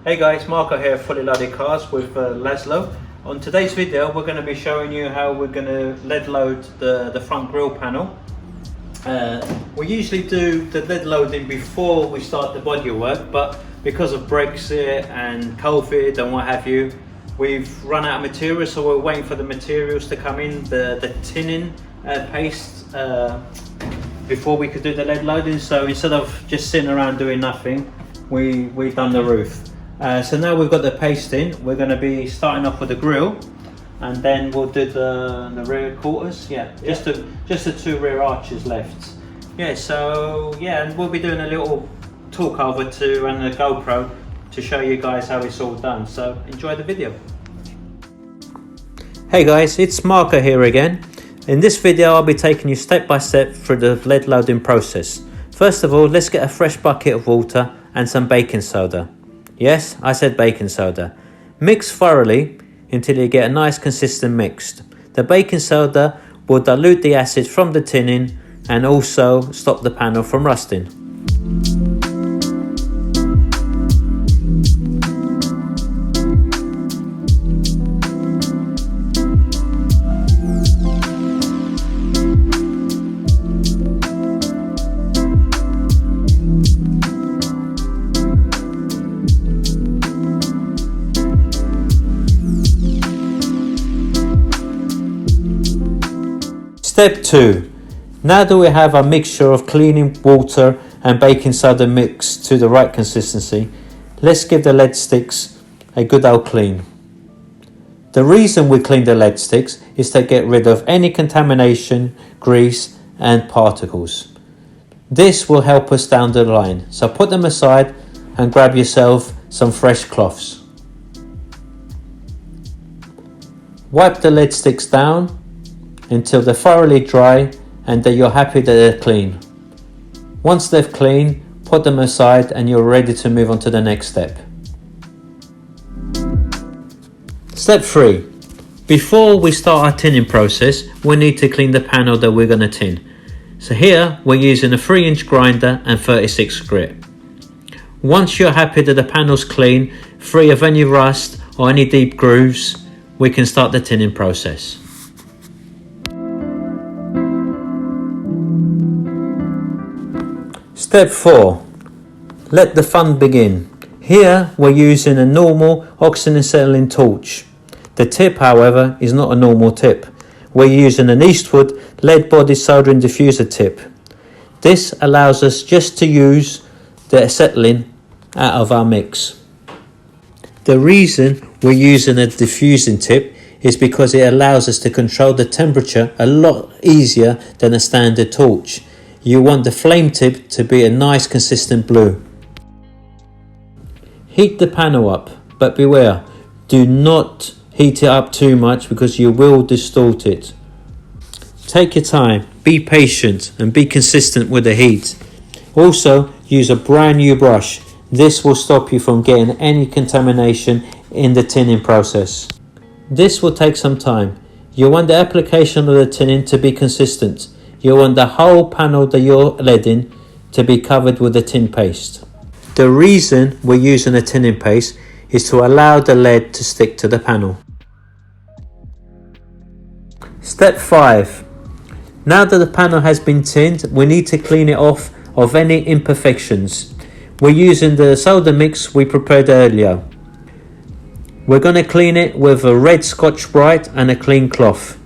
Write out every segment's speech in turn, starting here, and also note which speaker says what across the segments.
Speaker 1: Hey guys, Marco here, Fully Loaded Cars with Laszlo. On today's video we're going to be showing you how we're going to lead load the front grille panel. We usually do the lead loading before we start the bodywork, but because of Brexit and COVID and what have you, we've run out of material, so we're waiting for the materials to come in, the tinning paste, before we could do the lead loading. So instead of just sitting around doing nothing, we've done the roof. So now we've got the paste in, we're going to be starting off with the grille, and then we'll do the rear quarters. Just the two rear arches left. And we'll be doing a little talk over to and a GoPro to show you guys how it's all done. So enjoy the video. Hey guys, it's Marco here again. In this video I'll be taking you step by step through the lead loading process. First of all, let's get a fresh bucket of water and some baking soda. Yes, I said baking soda. Mix thoroughly until you get a nice consistent mix. The baking soda will dilute the acid from the tinning and also stop the panel from rusting. Step 2. Now that we have our mixture of cleaning water and baking soda mixed to the right consistency, let's give the lead sticks a good old clean. The reason we clean the lead sticks is to get rid of any contamination, grease and particles. This will help us down the line, so put them aside and grab yourself some fresh cloths. Wipe the lead sticks down until they're thoroughly dry and that you're happy that they're clean. Once they've cleaned, put them aside and you're ready to move on to the next step. Step 3. Before we start our tinning process, we need to clean the panel that we're going to tin. So here we're using a 3-inch grinder and 36 grit. Once you're happy that the panel's clean, free of any rust or any deep grooves, we can start the tinning process. Step 4. Let the fun begin. Here we're using a normal oxyacetylene torch. The tip, however, is not a normal tip. We're using an Eastwood lead body soldering diffuser tip. This allows us just to use the acetylene out of our mix. The reason we're using a diffusing tip is because it allows us to control the temperature a lot easier than a standard torch. You want the flame tip to be a nice consistent blue. Heat the panel up, but beware, do not heat it up too much because you will distort it. Take your time, be patient and be consistent with the heat. Also, use a brand new brush. This will stop you from getting any contamination in the tinning process. This will take some time. You want the application of the tinning to be consistent. You want the whole panel that you're leading to be covered with the tin paste. The reason we're using a tinning paste is to allow the lead to stick to the panel. Step 5. Now that the panel has been tinned, we need to clean it off of any imperfections. We're using the solder mix we prepared earlier. We're going to clean it with a red Scotch-Brite and a clean cloth.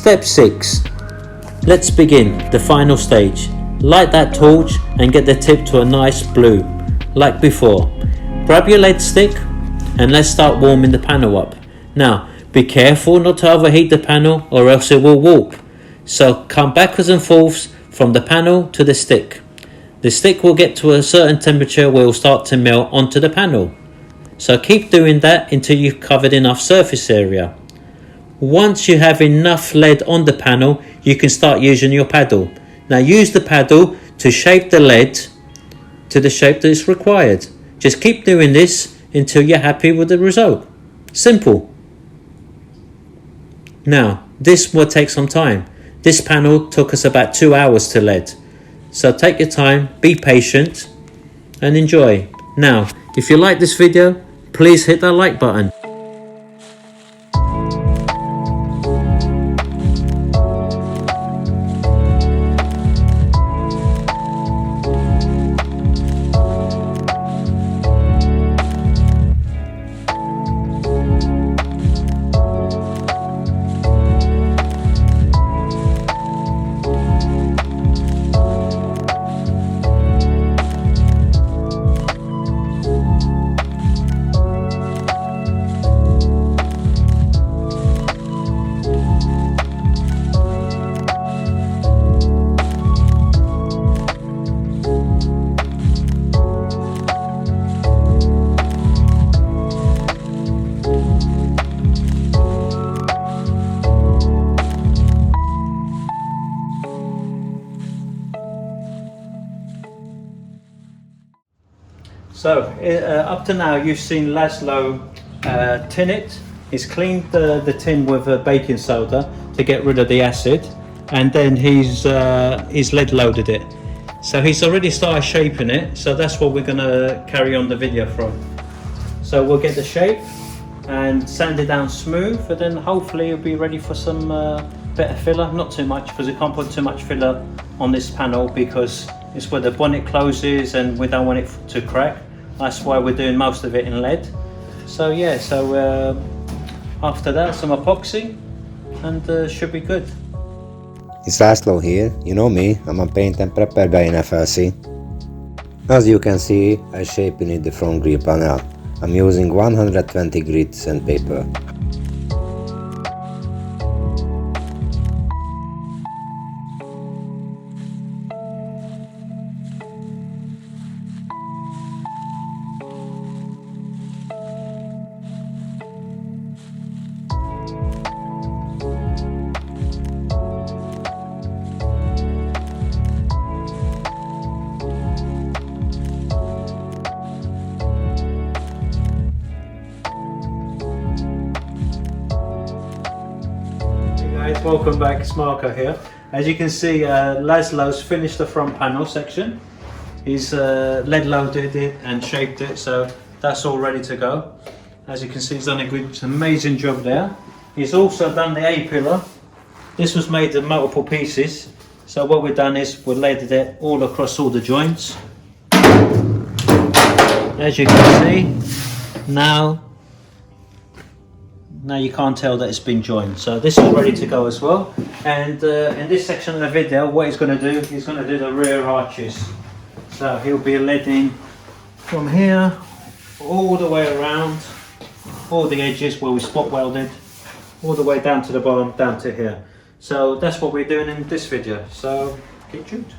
Speaker 1: Step 6. Let's begin the final stage. Light that torch and get the tip to a nice blue, like before. Grab your lead stick and let's start warming the panel up. Now, be careful not to overheat the panel or else it will warp. So come backwards and forwards from the panel to the stick. The stick will get to a certain temperature where it will start to melt onto the panel. So keep doing that until you've covered enough surface area. Once you have enough lead on the panel, you can start using your paddle. Now use the paddle to shape the lead to the shape that is required. Just keep doing this until you're happy with the result. Simple. Now, this will take some time. This panel took us about 2 hours to lead. So take your time, be patient and enjoy. Now, if you like this video, please hit that like button. So up to now you've seen Laszlo tin it. He's cleaned the tin with baking soda to get rid of the acid, and then he's lead loaded it. So he's already started shaping it, so that's what we're going to carry on the video from. So we'll get the shape and sand it down smooth, and then hopefully it'll be ready for some better filler. Not too much, because we can't put too much filler on this panel because it's where the bonnet closes and we don't want it to crack. That's why we're doing most of it in lead. So yeah, after that some epoxy and should be good.
Speaker 2: It's Laszlo here. You know me, I'm a paint and prepper guy in FLC. As you can see, I shaping the front grille panel. I'm using 120 grit sandpaper.
Speaker 1: Welcome back, it's Marco here. As you can see, Laszlo's finished the front panel section. He's lead loaded it and shaped it, so that's all ready to go. As you can see, he's done a amazing job there. He's also done the A-pillar. This was made in multiple pieces, so what we've done is we've leaded it all across all the joints. As you can see, now you can't tell that it's been joined, so this is ready to go as well. And in this section of the video, what he's going to do, he's going to do the rear arches. So he'll be leading from here all the way around, all the edges where we spot welded, all the way down to the bottom, down to here. So that's what we're doing in this video, so keep tuned.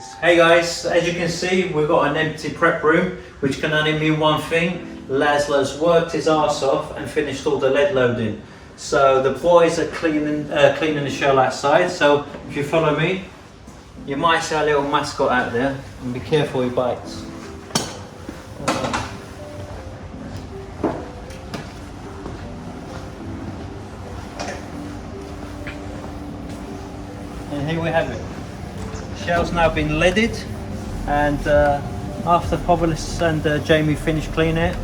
Speaker 1: Hey guys, as you can see, we've got an empty prep room, which can only mean one thing. Laszlo's worked his arse off and finished all the lead loading. So the boys are cleaning the shell outside. So if you follow me, you might see our little mascot out there, and be careful he bites. And here we have it. The shell's now been leaded, and after Povelis and Jamie finish cleaning it,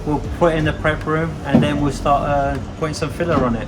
Speaker 1: we'll put it in the prep room, and then we'll start putting some filler on it.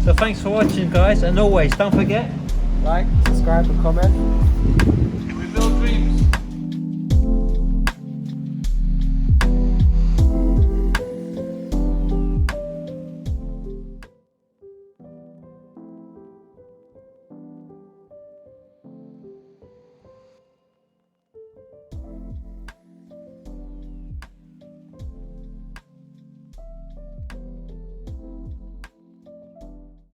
Speaker 1: So thanks for watching guys, and always don't forget,
Speaker 3: Like, subscribe and comment.